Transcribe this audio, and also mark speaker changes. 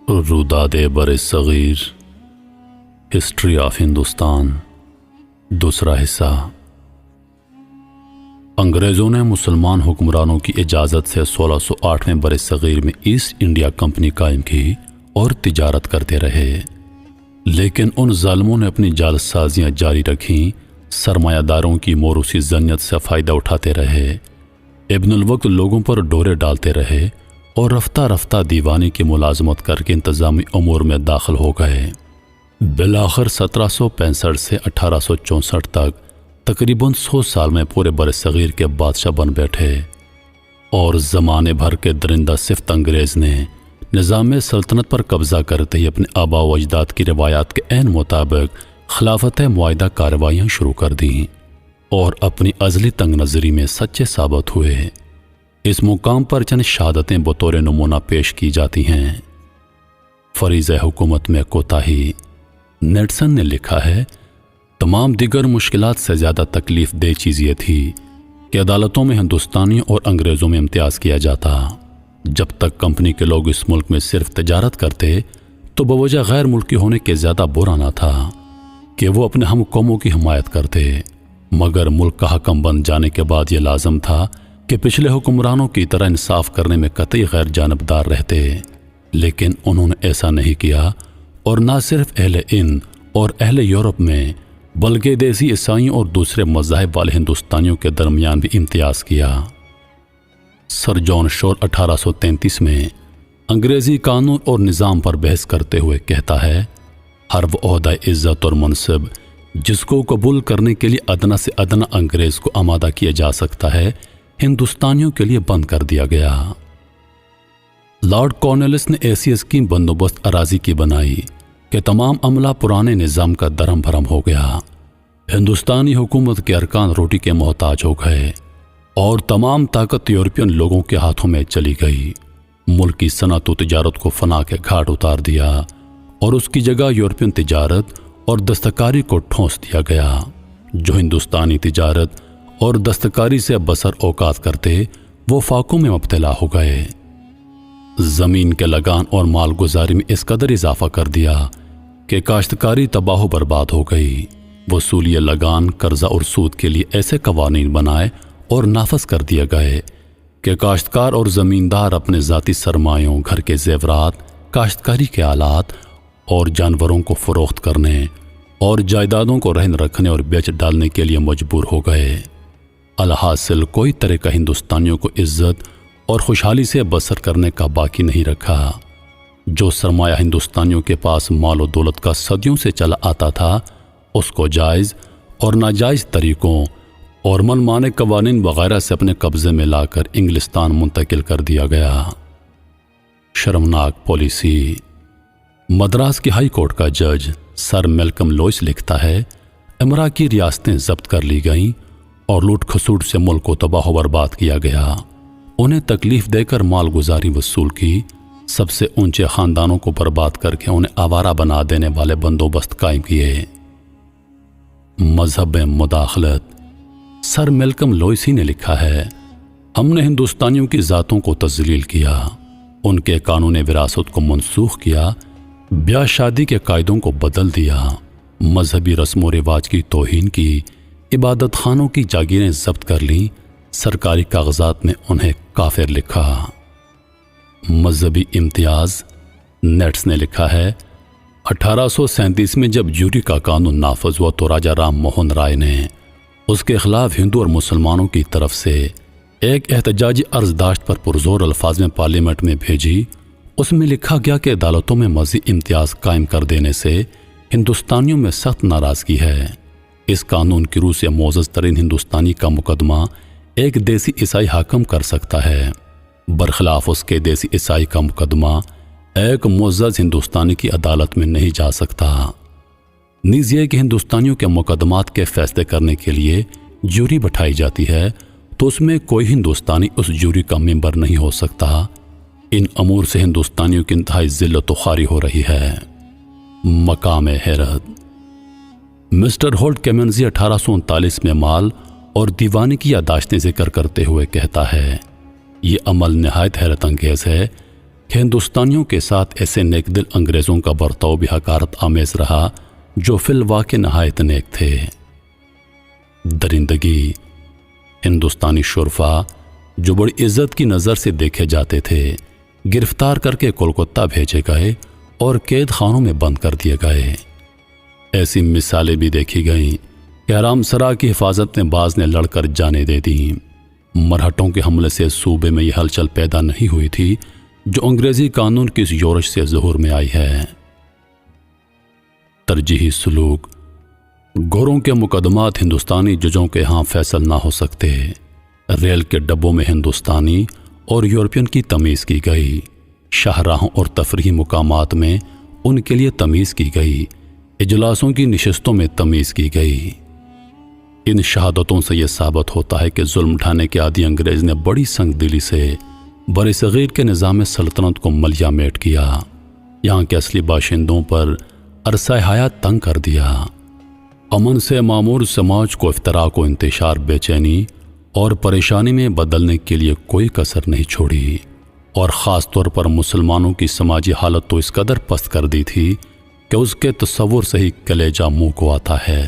Speaker 1: روداد برصغیر history of Hindustan دوسرا حصہ۔ انگریزوں نے مسلمان حکمرانوں کی اجازت سے 1608 میں برصغیر میں ایسٹ انڈیا کمپنی قائم کی اور تجارت کرتے رہے، لیکن ان ظالموں نے اپنی جعل جاری رکھیں، سرمایہ داروں کی موروثی ذنیت سے فائدہ اٹھاتے رہے، ابن الوقت لوگوں پر ڈورے ڈالتے رہے اور رفتہ رفتہ دیوانی کی ملازمت کر کے انتظامی امور میں داخل ہو گئے۔ بالآخر 1765 سے 1864 تک تقریباً 100 سال میں پورے برصغیر کے بادشاہ بن بیٹھے، اور زمانے بھر کے درندہ صفت انگریز نے نظام سلطنت پر قبضہ کرتے ہی اپنے آباء و اجداد کی روایات کے عین مطابق خلافت معاہدہ کارروائیاں شروع کر دیں اور اپنی ازلی تنگ نظری میں سچے ثابت ہوئے۔ اس مقام پر چند شہادتیں بطور نمونہ پیش کی جاتی ہیں۔ فریضہ حکومت میں کوتاہی۔ نیٹسن نے لکھا ہے، تمام دیگر مشکلات سے زیادہ تکلیف دہ چیز یہ تھی کہ عدالتوں میں ہندوستانیوں اور انگریزوں میں امتیاز کیا جاتا۔ جب تک کمپنی کے لوگ اس ملک میں صرف تجارت کرتے تو بوجہ غیر ملکی ہونے کے زیادہ برا نہ تھا کہ وہ اپنے ہم قوموں کی حمایت کرتے، مگر ملک کا حکم بن جانے کے بعد یہ لازم تھا کہ پچھلے حکمرانوں کی طرح انصاف کرنے میں قطعی غیر جانبدار رہتے، لیکن انہوں نے ایسا نہیں کیا، اور نہ صرف اہل ہند اور اہل یورپ میں بلکہ دیسی عیسائیوں اور دوسرے مذاہب والے ہندوستانیوں کے درمیان بھی امتیاز کیا۔ سر جان شور 1833 میں انگریزی قانون اور نظام پر بحث کرتے ہوئے کہتا ہے، ہر وہ عہدہ عزت اور منصب جس کو قبول کرنے کے لیے ادنا سے ادنا انگریز کو آمادہ کیا جا سکتا ہے، ہندوستانیوں کے لیے بند کر دیا گیا۔ لارڈ کارنوالیس نے ایسی اسکیم بندوبست اراضی کی بنائی کہ تمام عملہ پرانے نظام کا درہم بھرم ہو گیا۔ ہندوستانی حکومت کے ارکان روٹی کے محتاج ہو گئے اور تمام طاقت یورپین لوگوں کے ہاتھوں میں چلی گئی۔ ملک کی صنعت و تجارت کو فنا کے گھاٹ اتار دیا اور اس کی جگہ یورپین تجارت اور دستکاری کو ٹھونس دیا گیا۔ جو ہندوستانی تجارت اور دستکاری سے بسر اوقات کرتے وہ فاقوں میں مبتلا ہو گئے۔ زمین کے لگان اور مال گزاری میں اس قدر اضافہ کر دیا کہ کاشتکاری تباہ و برباد ہو گئی۔ وصولی لگان، قرضہ اور سود کے لیے ایسے قوانین بنائے اور نافذ کر دیے گئے کہ کاشتکار اور زمیندار اپنے ذاتی سرمایوں، گھر کے زیورات، کاشتکاری کے آلات اور جانوروں کو فروخت کرنے اور جائیدادوں کو رہن رکھنے اور بیچ ڈالنے کے لیے مجبور ہو گئے۔ الحاصل کوئی طریقہ ہندوستانیوں کو عزت اور خوشحالی سے بسر کرنے کا باقی نہیں رکھا۔ جو سرمایہ ہندوستانیوں کے پاس مال و دولت کا صدیوں سے چلا آتا تھا، اس کو جائز اور ناجائز طریقوں اور من مانے قوانین وغیرہ سے اپنے قبضے میں لا کر انگلستان منتقل کر دیا گیا۔ شرمناک پالیسی۔ مدراس کی ہائی کورٹ کا جج سر میلکم لوئس لکھتا ہے، امرا کی ریاستیں ضبط کر لی گئیں اور لوٹ کھسوٹ سے ملک کو تباہ و برباد کیا گیا۔ انہیں تکلیف دے کر مال گزاری وصول کی، سب سے اونچے خاندانوں کو برباد کر کے انہیں آوارہ بنا دینے والے بندوبست قائم کیے۔ مذہب میں مداخلت۔ سر میلکم لوئس ہی نے لکھا ہے، ہم نے ہندوستانیوں کی ذاتوں کو تذلیل کیا، ان کے قانون وراثت کو منسوخ کیا، بیاہ شادی کے قاعدوں کو بدل دیا، مذہبی رسم و رواج کی توہین کی، عبادت خانوں کی جاگیریں ضبط کر لیں، سرکاری کاغذات میں انہیں کافر لکھا۔ مذہبی امتیاز۔ نیٹس نے لکھا ہے، 1837 میں جب جوری کا قانون نافذ ہوا تو راجہ رام موہن رائے نے اس کے خلاف ہندو اور مسلمانوں کی طرف سے ایک احتجاجی عرضداشت پر پرزور الفاظ میں پارلیمنٹ میں بھیجی۔ اس میں لکھا گیا کہ عدالتوں میں مزید امتیاز قائم کر دینے سے ہندوستانیوں میں سخت ناراضگی ہے۔ اس قانون کی روح سے معزز ترین ہندوستانی کا مقدمہ ایک دیسی عیسائی حاکم کر سکتا ہے، برخلاف اس کے دیسی عیسائی کا مقدمہ ایک معزز ہندوستانی کی عدالت میں نہیں جا سکتا۔ نیز یہ کہ ہندوستانیوں کے مقدمات کے فیصلے کرنے کے لیے جوری بٹھائی جاتی ہے تو اس میں کوئی ہندوستانی اس جوری کا ممبر نہیں ہو سکتا۔ ان امور سے ہندوستانیوں کی انتہائی ذلت و خواری ہو رہی ہے۔ مقام حیرت۔ مسٹر ہولٹ کیمنزی 1839 میں مال اور دیوانی کی یادداشتیں ذکر کرتے ہوئے کہتا ہے، یہ عمل نہایت حیرت انگیز ہے کہ ہندوستانیوں کے ساتھ ایسے نیک دل انگریزوں کا برتاؤ بھی حقارت آمیز رہا جو فی الواقع نہایت نیک تھے۔ درندگی، ہندوستانی شرفا جو بڑی عزت کی نظر سے دیکھے جاتے تھے گرفتار کر کے کولکتہ بھیجے گئے اور قید خانوں میں بند کر دیے گئے۔ ایسی مثالیں بھی دیکھی گئیں کہ حرام سرا کی حفاظت میں بعض نے لڑ کر جانیں دے دیں۔ مرہٹوں کے حملے سے صوبے میں یہ ہلچل پیدا نہیں ہوئی تھی جو انگریزی قانون کی اس یورش سے ظہور میں آئی ہے۔ ترجیحی سلوک، گوروں کے مقدمات ہندوستانی ججوں کے ہاں فیصل نہ ہو سکتے۔ ریل کے ڈبوں میں ہندوستانی اور یورپین کی تمیز کی گئی، شاہراہوں اور تفریحی مقامات میں ان کے لیے تمیز کی گئی، اجلاسوں کی نشستوں میں تمیز کی گئی۔ ان شہادتوں سے یہ ثابت ہوتا ہے کہ ظلم اٹھانے کے عادی انگریز نے بڑی سنگ دلی سے برصغیر کے نظام سلطنت کو ملیا میٹ کیا، یہاں کے اصلی باشندوں پر عرصہ حیات تنگ کر دیا۔ امن سے معمور سماج کو افتراق و انتشار، بے چینی اور پریشانی میں بدلنے کے لیے کوئی کسر نہیں چھوڑی، اور خاص طور پر مسلمانوں کی سماجی حالت تو اس قدر پست کر دی تھی کہ اس کے تصور سے ہی کلیجہ منہ کو آتا ہے۔